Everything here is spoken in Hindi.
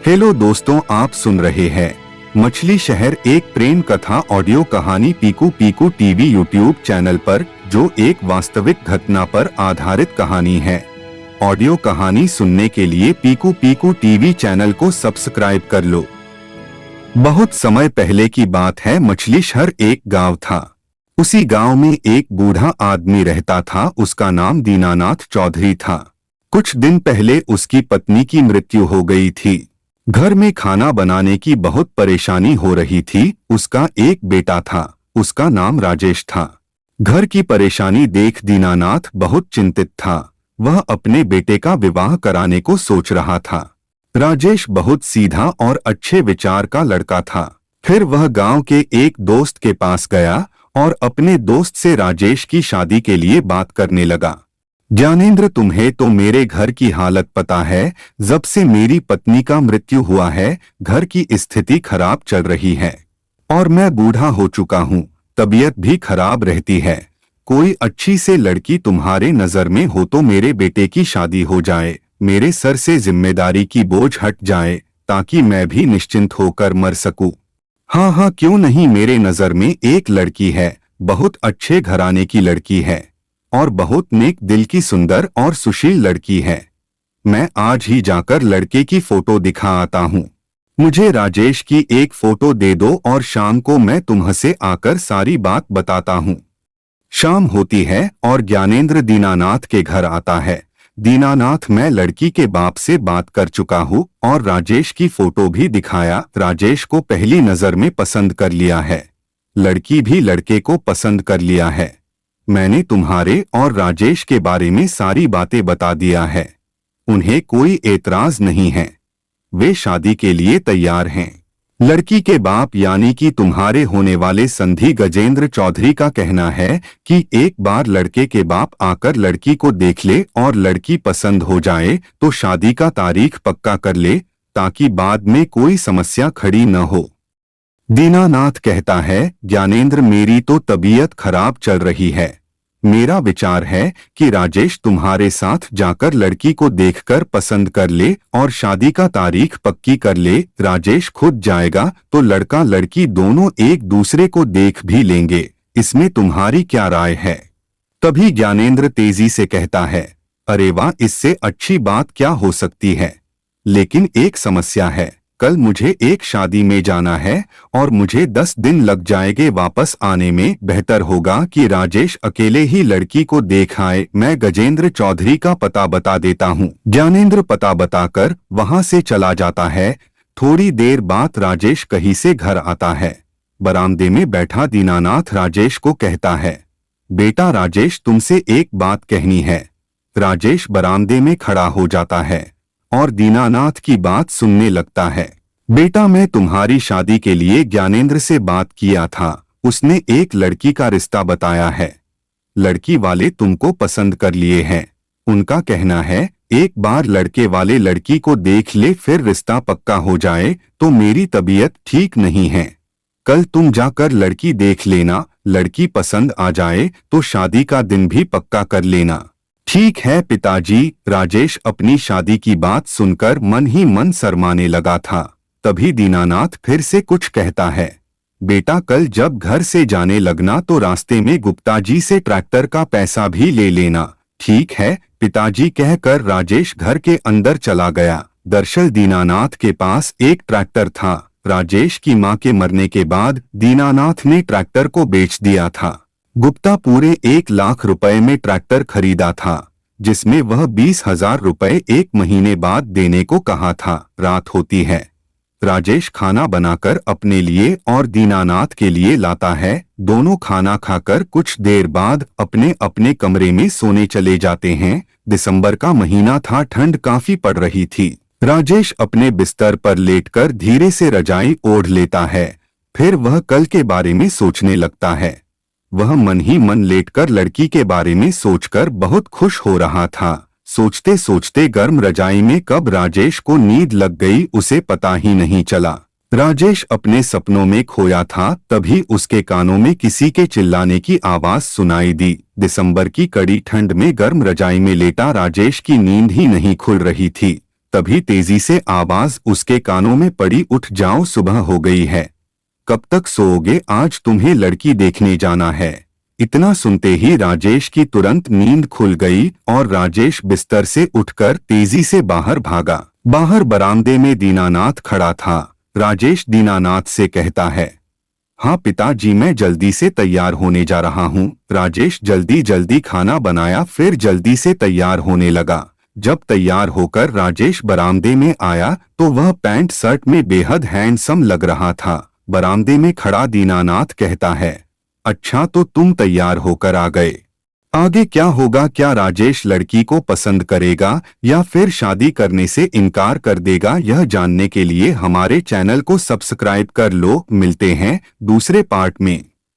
हेलो दोस्तों, आप सुन रहे हैं मछली शहर, एक प्रेम कथा ऑडियो कहानी Piku Piku TV YouTube channel पर, जो एक वास्तविक घटना पर आधारित कहानी है। ऑडियो कहानी सुनने के लिए पीकू पीकू टीवी चैनल को सब्सक्राइब कर लो। बहुत समय पहले की बात है। मछली शहर एक गांव था। उसी गांव में एक बूढ़ा आदमी रहता था। उसका नाम दीनानाथ चौधरी था। कुछ दिन पहले उसकी पत्नी की मृत्यु हो गई थी। घर में खाना बनाने की बहुत परेशानी हो रही थी। उसका एक बेटा था, उसका नाम राजेश था। घर की परेशानी देख दीनानाथ बहुत चिंतित था। वह अपने बेटे का विवाह कराने को सोच रहा था। राजेश बहुत सीधा और अच्छे विचार का लड़का था। फिर वह गांव के एक दोस्त के पास गया और अपने दोस्त से राजेश की शादी के लिए बात करने लगा। ज्ञानेंद्र, तुम्हें तो मेरे घर की हालत पता है। जब से मेरी पत्नी का मृत्यु हुआ है, घर की स्थिति खराब चल रही है और मैं बूढ़ा हो चुका हूँ। तबीयत भी खराब रहती है। कोई अच्छी से लड़की तुम्हारे नजर में हो तो मेरे बेटे की शादी हो जाए। मेरे सर से जिम्मेदारी की बोझ हट जाए, ताकि मैं भी निश्चिंत होकर मर सकूं। हाँ हाँ, क्यों नहीं। मेरे नजर में एक लड़की है, बहुत अच्छे घराने की लड़की है और बहुत नेक दिल की सुंदर और सुशील लड़की है। मैं आज ही जाकर लड़के की फोटो दिखा आता हूँ। मुझे राजेश की एक फोटो दे दो और शाम को मैं तुम्हसे आकर सारी बात बताता हूँ। शाम होती है और ज्ञानेंद्र दीनानाथ के घर आता है। दीनानाथ, मैं लड़की के बाप से बात कर चुका हूँ और राजेश की फोटो भी दिखाया। राजेश को पहली नजर में पसंद कर लिया है। लड़की भी लड़के को पसंद कर लिया है। मैंने तुम्हारे और राजेश के बारे में सारी बातें बता दिया है। उन्हें कोई एतराज नहीं है। वे शादी के लिए तैयार हैं। लड़की के बाप यानी कि तुम्हारे होने वाले संधी गजेंद्र चौधरी का कहना है कि एक बार लड़के के बाप आकर लड़की को देख ले और लड़की पसंद हो जाए तो शादी का तारीख पक्का कर ले, ताकि बाद में कोई समस्या खड़ी न हो। दीनानाथ कहता है, ज्ञानेंद्र, मेरी तो तबीयत खराब चल रही है। मेरा विचार है कि राजेश तुम्हारे साथ जाकर लड़की को देखकर पसंद कर ले और शादी का तारीख पक्की कर ले। राजेश खुद जाएगा तो लड़का लड़की दोनों एक दूसरे को देख भी लेंगे। इसमें तुम्हारी क्या राय है? तभी ज्ञानेंद्र तेजी से कहता है, अरे वाह, इससे अच्छी बात क्या हो सकती है। लेकिन एक समस्या है। कल मुझे एक शादी में जाना है और मुझे 10 दिन लग जाएंगे वापस आने में। बेहतर होगा कि राजेश अकेले ही लड़की को देख आए। मैं गजेंद्र चौधरी का पता बता देता हूँ। ज्ञानेंद्र पता बताकर वहां से चला जाता है। थोड़ी देर बाद राजेश कहीं से घर आता है। बरामदे में बैठा दीनानाथ राजेश को कहता है, बेटा राजेश, तुमसे एक बात कहनी है। राजेश बरामदे में खड़ा हो जाता है और दीनानाथ की बात सुनने लगता है। बेटा, मैं तुम्हारी शादी के लिए ज्ञानेंद्र से बात किया था। उसने एक लड़की का रिश्ता बताया है। लड़की वाले तुमको पसंद कर लिए हैं। उनका कहना है एक बार लड़के वाले लड़की को देख ले, फिर रिश्ता पक्का हो जाए। तो मेरी तबीयत ठीक नहीं है। कल तुम जाकर लड़की देख लेना। लड़की पसंद आ जाए तो शादी का दिन भी पक्का कर लेना। ठीक है पिताजी। राजेश अपनी शादी की बात सुनकर मन ही मन शर्माने लगा था। तभी दीनानाथ फिर से कुछ कहता है, बेटा, कल जब घर से जाने लगना तो रास्ते में गुप्ता जी से ट्रैक्टर का पैसा भी ले लेना। ठीक है पिताजी, कहकर राजेश घर के अंदर चला गया। दरअसल दीनानाथ के पास एक ट्रैक्टर था। राजेश की मां के मरने के बाद दीनानाथ ने ट्रैक्टर को बेच दिया था। गुप्ता पूरे 1 लाख रुपए में ट्रैक्टर खरीदा था, जिसमें वह 20,000 रुपए 1 महीने बाद देने को कहा था। रात होती है। राजेश खाना बनाकर अपने लिए और दीनानाथ के लिए लाता है। दोनों खाना खाकर कुछ देर बाद अपने अपने कमरे में सोने चले जाते हैं। दिसंबर का महीना था, ठंड काफी पड़ रही थी। राजेश अपने बिस्तर पर लेटकर धीरे से रजाई ओढ़ लेता है। फिर वह कल के बारे में सोचने लगता है। वह मन ही मन लेटकर लड़की के बारे में सोचकर बहुत खुश हो रहा था। सोचते सोचते गर्म रजाई में कब राजेश को नींद लग गई, उसे पता ही नहीं चला। राजेश अपने सपनों में खोया था। तभी उसके कानों में किसी के चिल्लाने की आवाज सुनाई दी। दिसंबर की कड़ी ठंड में गर्म रजाई में लेटा राजेश की नींद ही नहीं खुल रही थी। तभी तेजी से आवाज उसके कानों में पड़ी, उठ जाओ, सुबह हो गई है। कब तक सोओगे, आज तुम्हें लड़की देखने जाना है। इतना सुनते ही राजेश की तुरंत नींद खुल गई और राजेश बिस्तर से उठकर तेजी से बाहर भागा। बाहर बरामदे में दीनानाथ खड़ा था। राजेश दीनानाथ से कहता है, हाँ पिताजी, मैं जल्दी से तैयार होने जा रहा हूँ। राजेश जल्दी जल्दी खाना बनाया, फिर जल्दी से तैयार होने लगा। जब तैयार होकर राजेश बरामदे में आया तो वह पैंट शर्ट में बेहद हैंडसम लग रहा था। बरामदे में खड़ा दीनानाथ कहता है, अच्छा तो तुम तैयार होकर आ गए, आगे क्या होगा? क्या राजेश लड़की को पसंद करेगा या फिर शादी करने से इनकार कर देगा? यह जानने के लिए हमारे चैनल को सब्सक्राइब कर लो। मिलते हैं दूसरे पार्ट में।